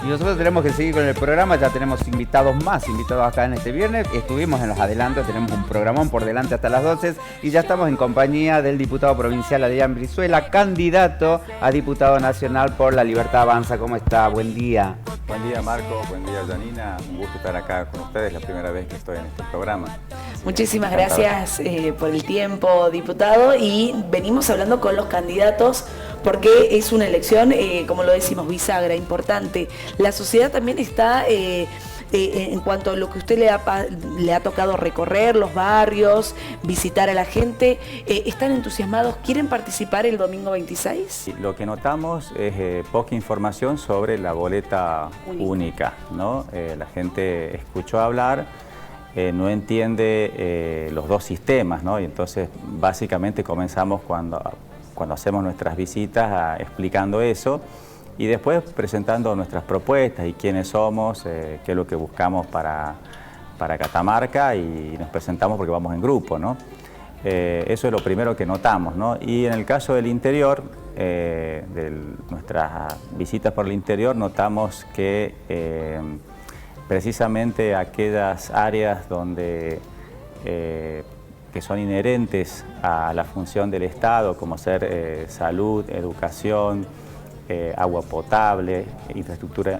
Y nosotros tenemos que seguir con el programa, ya tenemos más invitados acá en este viernes. Estuvimos en los adelantos, tenemos un programón por delante hasta las 12 y ya estamos en compañía del diputado provincial Adrián Brizuela, candidato a diputado nacional por La Libertad Avanza. ¿Cómo está? Buen día. Buen día, Marco. Buen día, Janina. Un gusto estar acá con ustedes, la primera vez que estoy en este programa. Muchísimas gracias por el tiempo, diputado. Y venimos hablando con los candidatos porque es una elección, como lo decimos, bisagra, importante. La sociedad también está, en cuanto a lo que usted le ha tocado recorrer, los barrios, visitar a la gente, ¿están entusiasmados? ¿Quieren participar el domingo 26? Lo que notamos es poca información sobre la boleta única, ¿no? La gente escuchó hablar, no entiende los dos sistemas, ¿no? Y entonces básicamente comenzamos cuando hacemos nuestras visitas explicando eso y después presentando nuestras propuestas y quiénes somos, qué es lo que buscamos para Catamarca, y nos presentamos porque vamos en grupo, ¿no? Eso es lo primero que notamos, ¿no? Y en el caso del interior, de nuestras visitas por el interior, notamos que precisamente aquellas áreas donde que son inherentes a la función del Estado, como ser salud, educación, agua potable,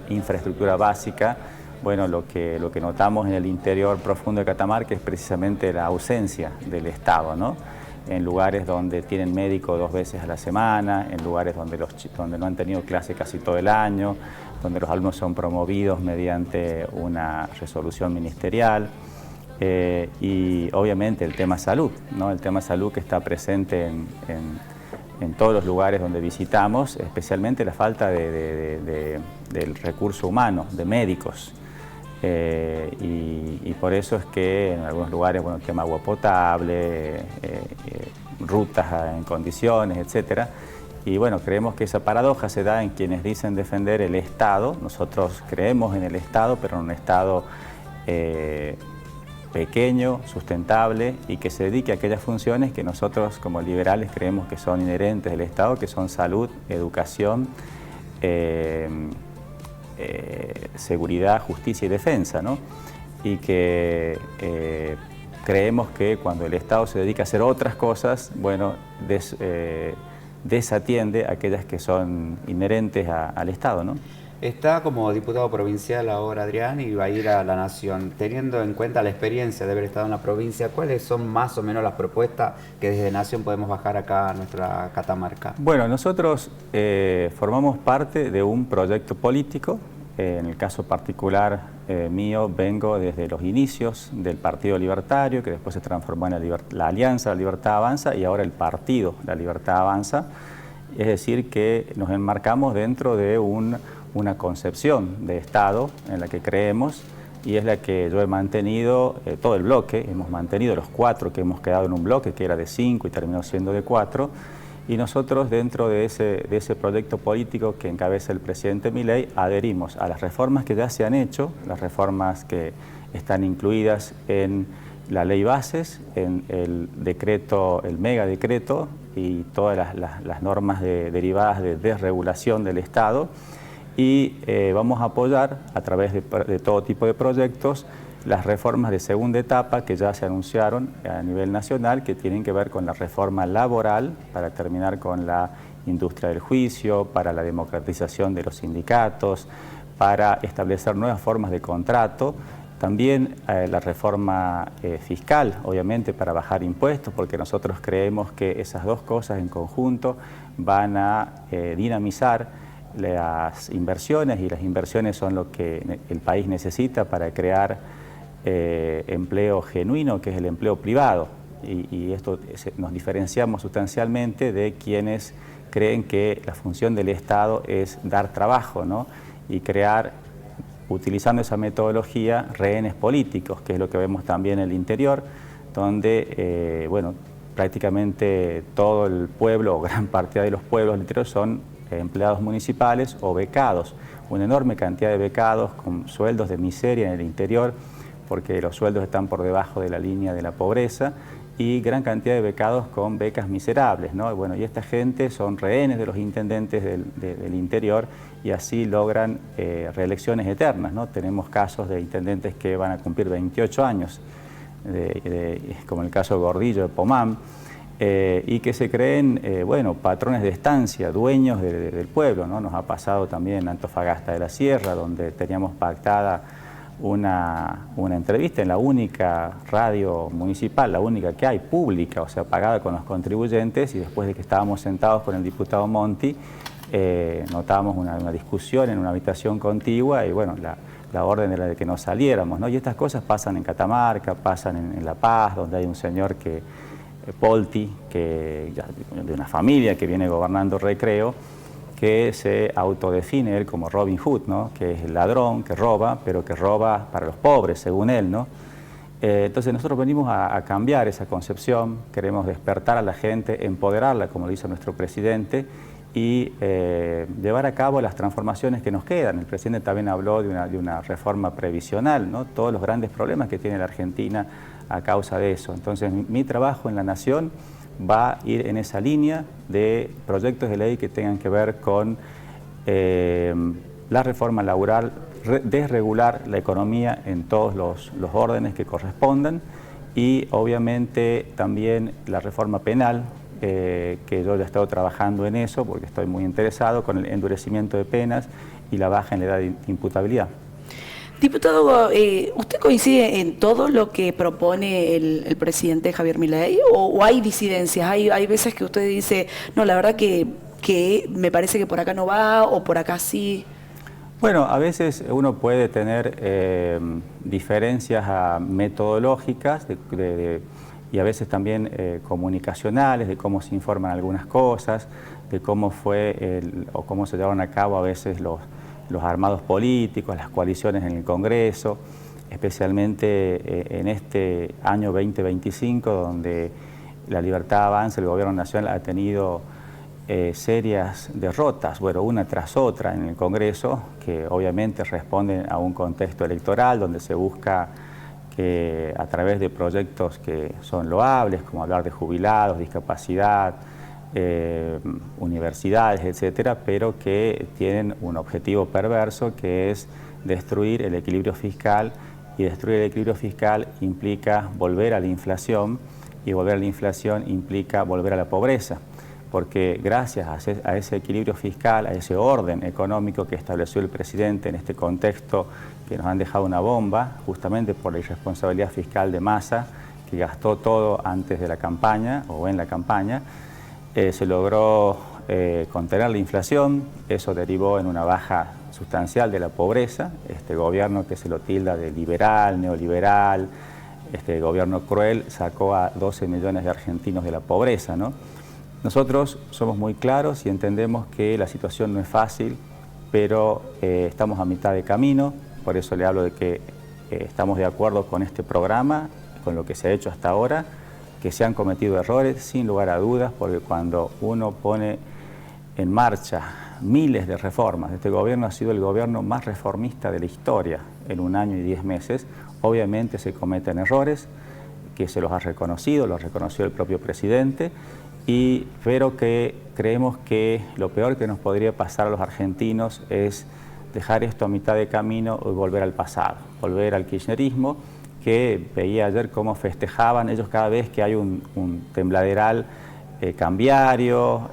infraestructura básica. Bueno, lo que notamos en el interior profundo de Catamarca es precisamente la ausencia del Estado, ¿no? En lugares donde tienen médico 2 veces a la semana, en lugares donde no han tenido clase casi todo el año, donde los alumnos son promovidos mediante una resolución ministerial. Y obviamente el tema salud, ¿no? El tema salud que está presente en todos los lugares donde visitamos, especialmente la falta del recurso humano, de médicos. Y por eso es que en algunos lugares, bueno, el tema agua potable, rutas en condiciones, etcétera. Y bueno, creemos que esa paradoja se da en quienes dicen defender el Estado. Nosotros creemos en el Estado, pero en un Estado pequeño, sustentable y que se dedique a aquellas funciones que nosotros como liberales creemos que son inherentes del Estado, que son salud, educación, seguridad, justicia y defensa, ¿no? Y que creemos que cuando el Estado se dedica a hacer otras cosas, bueno, desatiende aquellas que son inherentes al Estado, ¿no? Está como diputado provincial ahora, Adrián, y va a ir a la Nación. Teniendo en cuenta la experiencia de haber estado en la provincia, ¿cuáles son más o menos las propuestas que desde Nación podemos bajar acá a nuestra Catamarca? Bueno, nosotros formamos parte de un proyecto político. En el caso particular mío, vengo desde los inicios del Partido Libertario, que después se transformó en la Alianza La Libertad Avanza, y ahora el Partido La Libertad Avanza. Es decir, que nos enmarcamos dentro de una concepción de Estado en la que creemos, y es la que yo he mantenido, todo el bloque, hemos mantenido los 4 que hemos quedado en un bloque, que era de 5 y terminó siendo de 4, y nosotros dentro de ese proyecto político que encabeza el presidente Milei adherimos a las reformas que ya se han hecho, las reformas que están incluidas en la ley bases, en el decreto, el megadecreto y todas las normas derivadas de desregulación del Estado, y vamos a apoyar a través de todo tipo de proyectos las reformas de segunda etapa que ya se anunciaron a nivel nacional, que tienen que ver con la reforma laboral para terminar con la industria del juicio, para la democratización de los sindicatos, para establecer nuevas formas de contrato. También la reforma fiscal, obviamente, para bajar impuestos, porque nosotros creemos que esas dos cosas en conjunto van a dinamizar las inversiones, y las inversiones son lo que el país necesita para crear empleo genuino, que es el empleo privado. Y esto nos diferenciamos sustancialmente de quienes creen que la función del Estado es dar trabajo, ¿no? Y crear, utilizando esa metodología, rehenes políticos, que es lo que vemos también en el interior, donde, bueno, prácticamente todo el pueblo, o gran parte de los pueblos del interior, son empleados municipales o becados. Una enorme cantidad de becados con sueldos de miseria en el interior, porque los sueldos están por debajo de la línea de la pobreza, y gran cantidad de becados con becas miserables, ¿no? Bueno, y esta gente son rehenes de los intendentes del interior y así logran reelecciones eternas, ¿no? Tenemos casos de intendentes que van a cumplir 28 años, como el caso de Gordillo de Pomán, y que se creen, bueno, patrones de estancia, dueños del pueblo, ¿no? Nos ha pasado también en Antofagasta de la Sierra, donde teníamos pactada una entrevista en la única radio municipal, la única que hay, pública, o sea, pagada con los contribuyentes, y después de que estábamos sentados con el diputado Monti, notábamos una discusión en una habitación contigua y bueno, la orden era de que no saliéramos, ¿no? Y estas cosas pasan en Catamarca, pasan en La Paz, donde hay un señor Polti, de una familia que viene gobernando Recreo, que se autodefine él como Robin Hood, ¿no? Que es el ladrón, que roba, pero que roba para los pobres, según él, ¿no? Entonces nosotros venimos a cambiar esa concepción, queremos despertar a la gente, empoderarla, como lo hizo nuestro presidente, y llevar a cabo las transformaciones que nos quedan. El presidente también habló de una reforma previsional, ¿no? Todos los grandes problemas que tiene la Argentina a causa de eso. Entonces mi trabajo en la Nación va a ir en esa línea de proyectos de ley que tengan que ver con la reforma laboral, desregular la economía en todos los órdenes que correspondan y obviamente también la reforma penal, que yo ya he estado trabajando en eso porque estoy muy interesado con el endurecimiento de penas y la baja en la edad de imputabilidad. Diputado, ¿usted coincide en todo lo que propone el presidente Javier Milei o hay disidencias? Hay veces que usted dice, no, la verdad que me parece que por acá no va o por acá sí. Bueno, a veces uno puede tener diferencias metodológicas y a veces también comunicacionales, de cómo se informan algunas cosas, de cómo fue o cómo se llevaron a cabo a veces los armados políticos, las coaliciones en el Congreso, especialmente en este año 2025, donde la Libertad Avanza, el Gobierno Nacional, ha tenido serias derrotas, bueno, una tras otra en el Congreso, que obviamente responden a un contexto electoral donde se busca que a través de proyectos que son loables, como hablar de jubilados, discapacidad, universidades, etcétera, pero que tienen un objetivo perverso que es destruir el equilibrio fiscal, y destruir el equilibrio fiscal implica volver a la inflación y volver a la inflación implica volver a la pobreza, porque gracias a ese equilibrio fiscal, a ese orden económico que estableció el presidente en este contexto que nos han dejado una bomba, justamente por la irresponsabilidad fiscal de Massa, que gastó todo antes de la campaña o en la campaña, se logró contener la inflación, eso derivó en una baja sustancial de la pobreza. Este gobierno que se lo tilda de liberal, neoliberal, este gobierno cruel, sacó a 12 millones de argentinos de la pobreza, ¿no? Nosotros somos muy claros y entendemos que la situación no es fácil, pero estamos a mitad de camino, por eso le hablo de que estamos de acuerdo con este programa, con lo que se ha hecho hasta ahora, que se han cometido errores, sin lugar a dudas, porque cuando uno pone en marcha miles de reformas, este gobierno ha sido el gobierno más reformista de la historia en 1 año y 10 meses, obviamente se cometen errores, que se los ha reconocido, lo reconoció el propio presidente, pero que creemos que lo peor que nos podría pasar a los argentinos es dejar esto a mitad de camino y volver al pasado, volver al kirchnerismo, que veía ayer cómo festejaban ellos cada vez que hay un tembladeral cambiario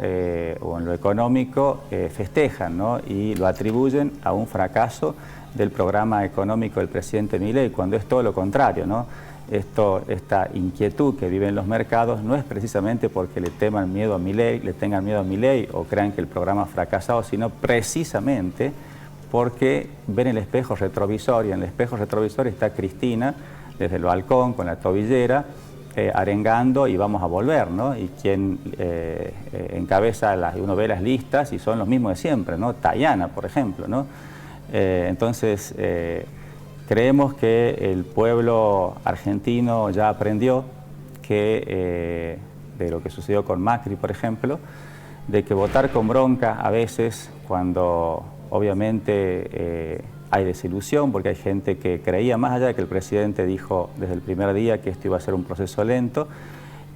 o en lo económico, festejan, ¿no? Y lo atribuyen a un fracaso del programa económico del presidente Milei, cuando es todo lo contrario, ¿no? Esta inquietud que viven los mercados no es precisamente porque le tengan miedo a Milei o crean que el programa ha fracasado, sino precisamente porque ven el espejo retrovisor, y en el espejo retrovisor está Cristina desde el balcón con la tobillera arengando y vamos a volver, ¿no? Y quien encabeza, uno ve las listas y son los mismos de siempre, ¿no? Tayana, por ejemplo, ¿no? Entonces, creemos que el pueblo argentino ya aprendió que, de lo que sucedió con Macri, por ejemplo, de que votar con bronca a veces, cuando obviamente hay desilusión, porque hay gente que creía, más allá de que el presidente dijo desde el primer día que esto iba a ser un proceso lento,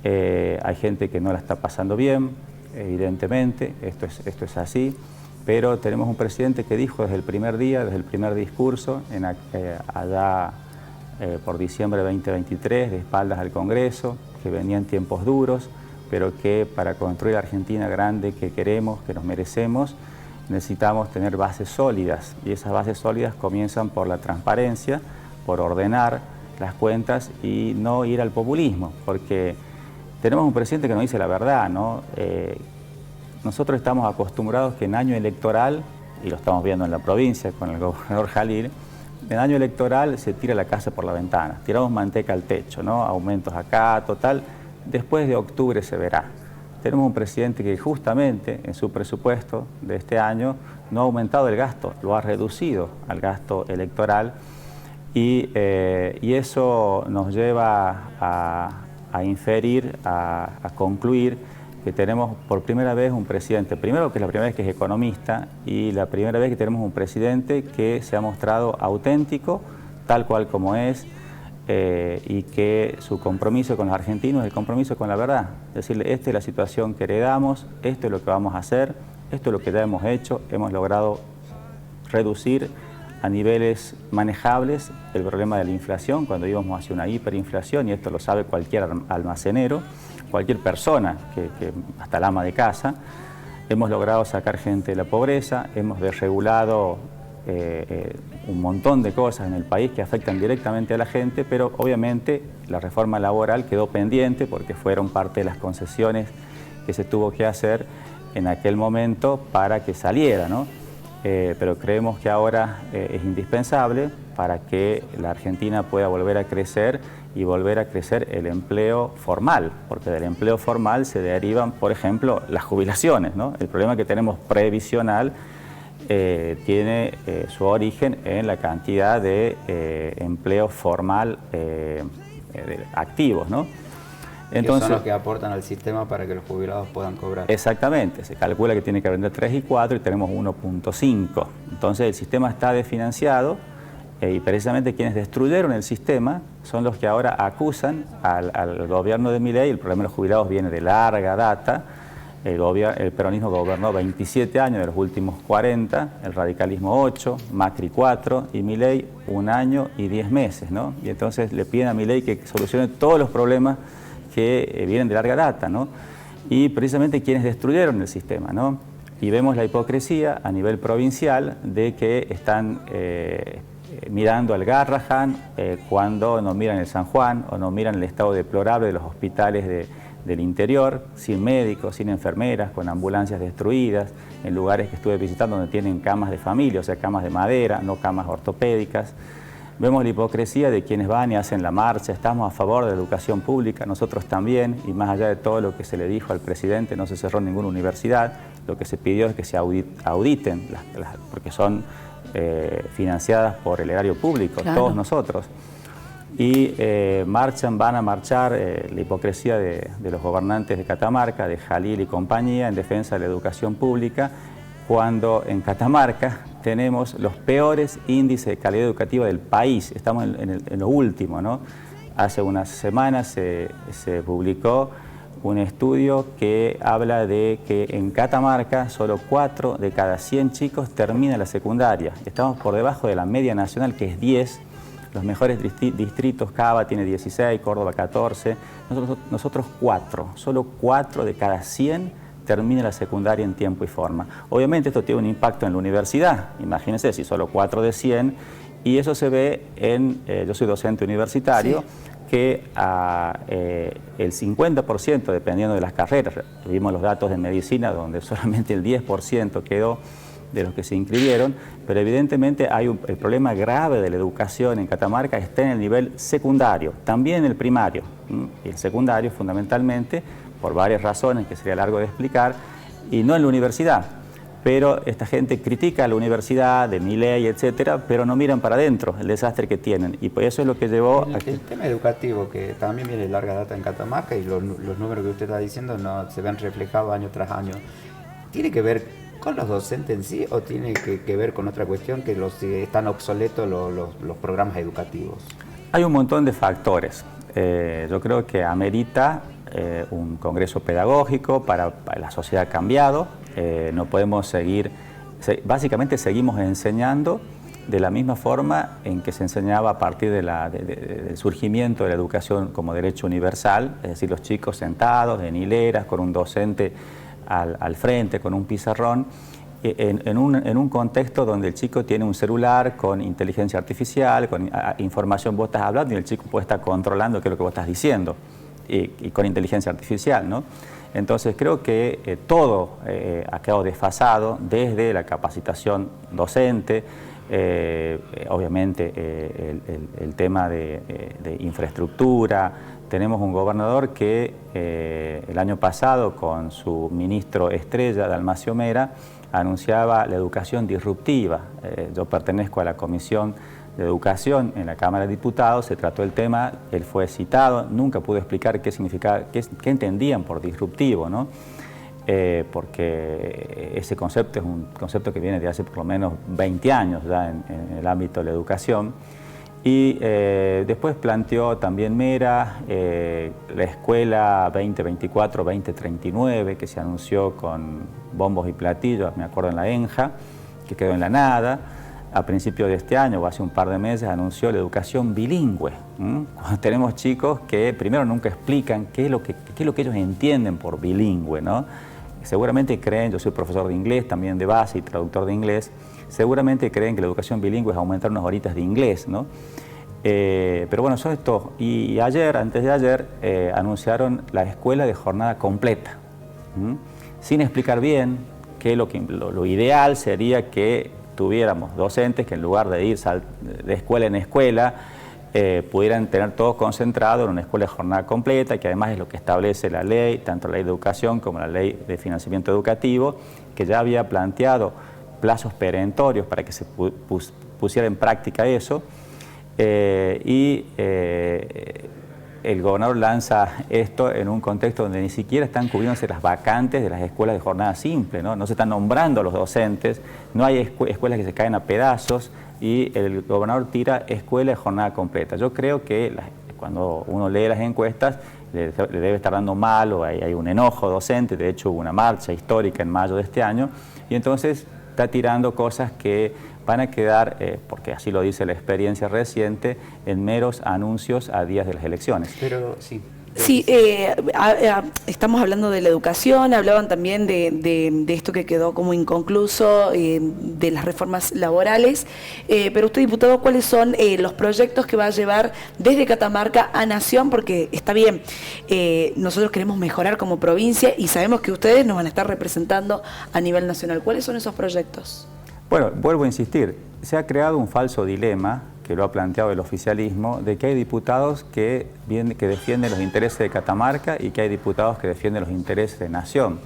Hay gente que no la está pasando bien, evidentemente, esto es así, pero tenemos un presidente que dijo desde el primer día, desde el primer discurso, allá por diciembre de 2023, de espaldas al Congreso, que venían tiempos duros, pero que para construir la Argentina grande que queremos, que nos merecemos, necesitamos tener bases sólidas, y esas bases sólidas comienzan por la transparencia, por ordenar las cuentas y no ir al populismo, porque tenemos un presidente que nos dice la verdad, ¿no? Nosotros estamos acostumbrados que en año electoral, y lo estamos viendo en la provincia con el gobernador Jalil, en año electoral se tira la casa por la ventana, tiramos manteca al techo, ¿no? Aumentos acá, total, después de octubre se verá. Tenemos un presidente que justamente en su presupuesto de este año no ha aumentado el gasto, lo ha reducido al gasto electoral, y eso nos lleva a inferir, a concluir que tenemos por primera vez un presidente, primero que es la primera vez que es economista, y la primera vez que tenemos un presidente que se ha mostrado auténtico, tal cual como es, y que su compromiso con los argentinos es el compromiso con la verdad. Decirle, esta es la situación que heredamos, esto es lo que vamos a hacer, esto es lo que ya hemos hecho, hemos logrado reducir a niveles manejables el problema de la inflación, cuando íbamos hacia una hiperinflación, y esto lo sabe cualquier almacenero, cualquier persona, que hasta el ama de casa. Hemos logrado sacar gente de la pobreza, hemos desregulado un montón de cosas en el país que afectan directamente a la gente, pero obviamente la reforma laboral quedó pendiente porque fueron parte de las concesiones que se tuvo que hacer en aquel momento para que saliera, ¿no? Pero creemos que ahora es indispensable para que la Argentina pueda volver a crecer y volver a crecer el empleo formal, porque del empleo formal se derivan, por ejemplo, las jubilaciones, ¿no? El problema que tenemos previsional tiene su origen en la cantidad de empleo formal activos, ¿no? Entonces, son los que aportan al sistema para que los jubilados puedan cobrar. Exactamente, se calcula que tiene que vender 3 y 4 y tenemos 1.5. Entonces el sistema está desfinanciado y precisamente quienes destruyeron el sistema son los que ahora acusan al gobierno de Milei. El problema de los jubilados viene de larga data. El peronismo gobernó 27 años de los últimos 40, el radicalismo 8, Macri 4 y Milei 1 año y 10 meses, ¿no? Y entonces le piden a Milei que solucione todos los problemas que vienen de larga data, ¿no? Y precisamente quienes destruyeron el sistema, ¿no? Y vemos la hipocresía a nivel provincial de que están mirando al Garrahan cuando no miran el San Juan o no miran el estado deplorable de los hospitales del interior, sin médicos, sin enfermeras, con ambulancias destruidas, en lugares que estuve visitando donde tienen camas de familia, o sea, camas de madera, no camas ortopédicas. Vemos la hipocresía de quienes van y hacen la marcha, estamos a favor de la educación pública, nosotros también, y más allá de todo lo que se le dijo al presidente, no se cerró ninguna universidad, lo que se pidió es que se auditen, porque son financiadas por el erario público, claro, todos nosotros. Y van a marchar la hipocresía de los gobernantes de Catamarca, de Jalil y compañía, en defensa de la educación pública, cuando en Catamarca tenemos los peores índices de calidad educativa del país, estamos en lo último, ¿no? Hace unas semanas se publicó un estudio que habla de que en Catamarca solo 4 de cada 100 chicos terminan la secundaria. Estamos por debajo de la media nacional, que es 10. Los mejores distritos, Cava tiene 16, Córdoba 14, nosotros 4, solo 4 de cada 100 termina la secundaria en tiempo y forma. Obviamente esto tiene un impacto en la universidad, imagínense si solo 4 de 100, y eso se ve en, yo soy docente universitario, sí, que el 50%, dependiendo de las carreras, vimos los datos de medicina donde solamente el 10% quedó de los que se inscribieron, pero evidentemente hay el problema grave de la educación en Catamarca está en el nivel secundario, también en el primario, y el secundario fundamentalmente, por varias razones que sería largo de explicar, y no en la universidad. Pero esta gente critica a la universidad, de Milei, etcétera, pero no miran para adentro el desastre que tienen. Y pues eso es lo que llevó a que... El tema educativo, que también viene de larga data en Catamarca, y los números que usted está diciendo no se ven reflejados año tras año, ¿tiene que ver con los docentes en sí o tiene que ver con otra cuestión, que están obsoletos los programas educativos? Hay un montón de factores. Yo creo que amerita un congreso pedagógico para la sociedad ha cambiado. No podemos seguir, básicamente seguimos enseñando de la misma forma en que se enseñaba a partir del surgimiento de la educación como derecho universal, es decir, los chicos sentados en hileras con un docente al frente, con un pizarrón, en un contexto donde el chico tiene un celular con inteligencia artificial, con información, vos estás hablando y el chico puede estar controlando qué es lo que vos estás diciendo, y con inteligencia artificial, ¿no? Entonces creo que todo ha quedado desfasado desde la capacitación docente, obviamente el tema de infraestructura. Tenemos un gobernador que el año pasado con su ministro estrella, Dalmacio Mera, anunciaba la educación disruptiva. Yo pertenezco a la Comisión de Educación en la Cámara de Diputados, se trató el tema, él fue citado, nunca pudo explicar qué significaba, qué entendían por disruptivo, ¿no? Porque ese concepto es un concepto que viene de hace por lo menos 20 años ya en el ámbito de la educación. Y después planteó también Mera la escuela 2024-2039, que se anunció con bombos y platillos, me acuerdo en la ENJA, que quedó en la nada. A principios de este año, o hace un par de meses, anunció la educación bilingüe. Cuando tenemos chicos que primero nunca explican qué es lo que ellos entienden por bilingüe, ¿no? Seguramente creen, yo soy profesor de inglés también de base y traductor de inglés, seguramente creen que la educación bilingüe es aumentar unas horitas de inglés, ¿no? Pero bueno, eso es todo. Y ayer, antes de ayer, anunciaron la escuela de jornada completa, sin explicar bien que lo ideal sería que tuviéramos docentes que en lugar de ir de escuela en escuela, pudieran tener todo concentrado en una escuela de jornada completa, que además es lo que establece la ley, tanto la ley de educación como la ley de financiamiento educativo, que ya había planteado plazos perentorios para que se pusiera en práctica eso. El gobernador lanza esto en un contexto donde ni siquiera están cubriéndose las vacantes de las escuelas de jornada simple, ¿no? No se están nombrando a los docentes, no hay escuelas que se caen a pedazos y el gobernador tira escuela de jornada completa. Yo creo que cuando uno lee las encuestas le debe estar dando mal o hay un enojo docente. De hecho hubo una marcha histórica en mayo de este año y entonces está tirando cosas que van a quedar, porque así lo dice la experiencia reciente, en meros anuncios a días de las elecciones. Pero sí. Sí, estamos hablando de la educación, hablaban también de esto que quedó como inconcluso, de las reformas laborales, pero usted, diputado, ¿cuáles son los proyectos que va a llevar desde Catamarca a Nación? Porque está bien, nosotros queremos mejorar como provincia y sabemos que ustedes nos van a estar representando a nivel nacional. ¿Cuáles son esos proyectos? Bueno, vuelvo a insistir, se ha creado un falso dilema, que lo ha planteado el oficialismo, de que hay diputados que defienden los intereses de Catamarca y que hay diputados que defienden los intereses de Nación.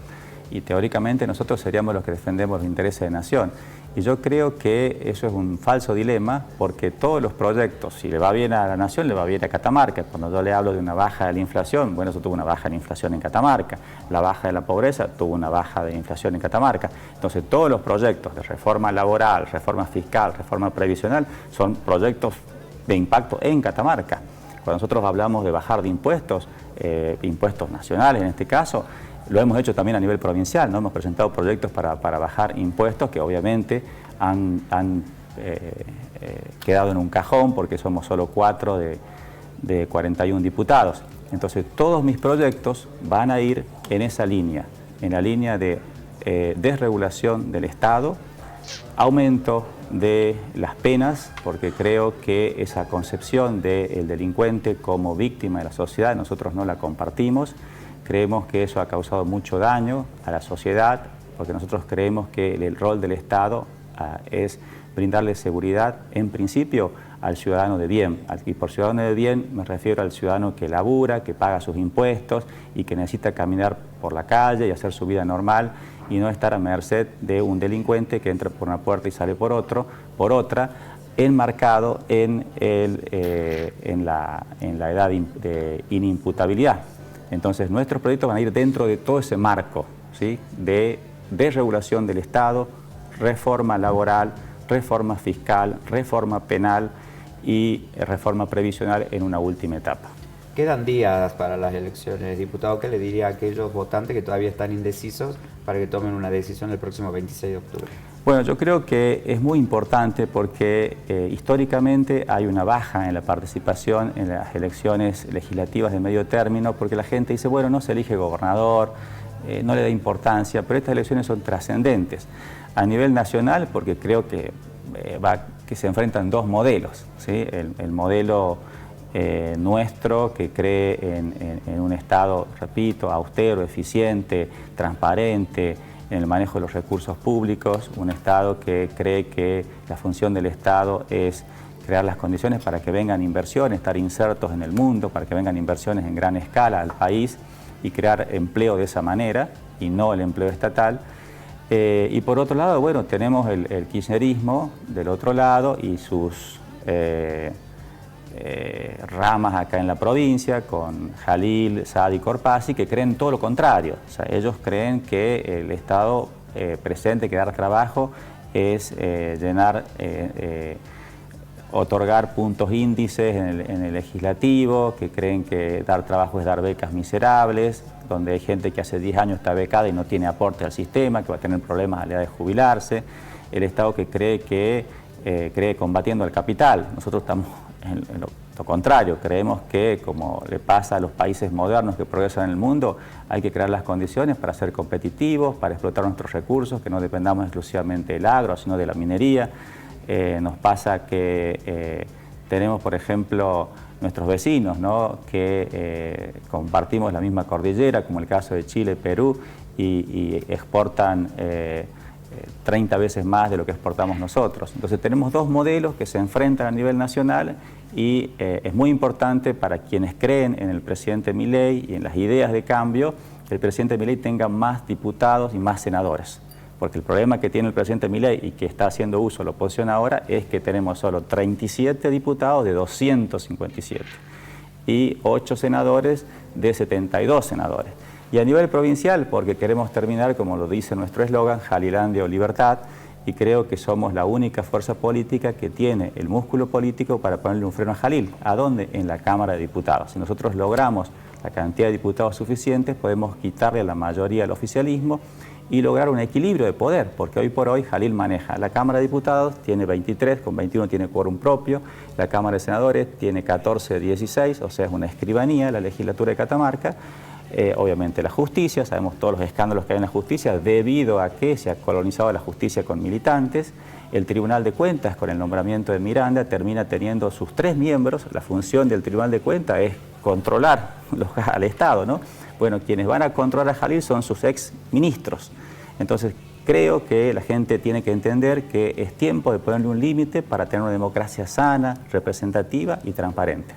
Y teóricamente nosotros seríamos los que defendemos los intereses de Nación. Y yo creo que eso es un falso dilema, porque todos los proyectos, si le va bien a la Nación, le va bien a Catamarca. Cuando yo le hablo de una baja de la inflación, bueno, eso tuvo una baja de la inflación en Catamarca. La baja de la pobreza tuvo una baja de inflación en Catamarca. Entonces, todos los proyectos de reforma laboral, reforma fiscal, reforma previsional, son proyectos de impacto en Catamarca. Cuando nosotros hablamos de bajar de impuestos, impuestos nacionales en este caso, lo hemos hecho también a nivel provincial, ¿no? Hemos presentado proyectos para bajar impuestos que obviamente han quedado en un cajón porque somos solo 4 de 41 diputados. Entonces todos mis proyectos van a ir en esa línea, en la línea de desregulación del Estado, aumento de las penas, porque creo que esa concepción del delincuente como víctima de la sociedad nosotros no la compartimos. Creemos que eso ha causado mucho daño a la sociedad, porque nosotros creemos que el rol del Estado es brindarle seguridad, en principio, al ciudadano de bien. Y por ciudadano de bien me refiero al ciudadano que labura, que paga sus impuestos y que necesita caminar por la calle y hacer su vida normal y no estar a merced de un delincuente que entra por una puerta y sale por otra, enmarcado en la edad de inimputabilidad. Entonces nuestros proyectos van a ir dentro de todo ese marco, ¿sí?, de desregulación del Estado, reforma laboral, reforma fiscal, reforma penal y reforma previsional en una última etapa. Quedan días para las elecciones, diputado. ¿Qué le diría a aquellos votantes que todavía están indecisos para que tomen una decisión el próximo 26 de octubre? Bueno, yo creo que es muy importante porque históricamente hay una baja en la participación en las elecciones legislativas de medio término, porque la gente dice, bueno, no se elige gobernador, no le da importancia, pero estas elecciones son trascendentes. A nivel nacional, porque creo que se enfrentan dos modelos, ¿sí? El modelo nuestro, que cree en un Estado, repito, austero, eficiente, transparente, en el manejo de los recursos públicos, un Estado que cree que la función del Estado es crear las condiciones para que vengan inversiones, estar insertos en el mundo, para que vengan inversiones en gran escala al país y crear empleo de esa manera y no el empleo estatal. Y por otro lado, bueno, tenemos el kirchnerismo del otro lado y sus ramas acá en la provincia, con Jalil, Saad y Corpasi, que creen todo lo contrario. O sea, ellos creen que el Estado presente, que dar trabajo, es otorgar puntos índices en el legislativo, que creen que dar trabajo es dar becas miserables, donde hay gente que hace 10 años está becada y no tiene aporte al sistema, que va a tener problemas a la edad de jubilarse. El Estado que cree combatiendo al capital. Nosotros estamos en lo contrario, creemos que, como le pasa a los países modernos que progresan en el mundo, hay que crear las condiciones para ser competitivos, para explotar nuestros recursos, que no dependamos exclusivamente del agro, sino de la minería. Nos pasa que tenemos, por ejemplo, nuestros vecinos, ¿no?, que compartimos la misma cordillera, como el caso de Chile, Perú, y exportan 30 veces más de lo que exportamos nosotros. Entonces tenemos dos modelos que se enfrentan a nivel nacional y es muy importante para quienes creen en el presidente Milei y en las ideas de cambio, que el presidente Milei tenga más diputados y más senadores. Porque el problema que tiene el presidente Milei y que está haciendo uso de la oposición ahora es que tenemos solo 37 diputados de 257 y 8 senadores de 72 senadores. Y a nivel provincial, porque queremos terminar, como lo dice nuestro eslogan, Jalilandia o Libertad, y creo que somos la única fuerza política que tiene el músculo político para ponerle un freno a Jalil. ¿A dónde? En la Cámara de Diputados. Si nosotros logramos la cantidad de diputados suficientes, podemos quitarle la mayoría al oficialismo y lograr un equilibrio de poder, porque hoy por hoy Jalil maneja la Cámara de Diputados, tiene 23, con 21 tiene quórum propio, la Cámara de Senadores tiene 14, 16, o sea, es una escribanía, la legislatura de Catamarca. Obviamente la justicia, sabemos todos los escándalos que hay en la justicia debido a que se ha colonizado la justicia con militantes. El Tribunal de Cuentas, con el nombramiento de Miranda, termina teniendo sus 3 miembros. La función del Tribunal de Cuentas es controlar al Estado, ¿no? Bueno, quienes van a controlar a Jalil son sus ex ministros. Entonces creo que la gente tiene que entender que es tiempo de ponerle un límite para tener una democracia sana, representativa y transparente.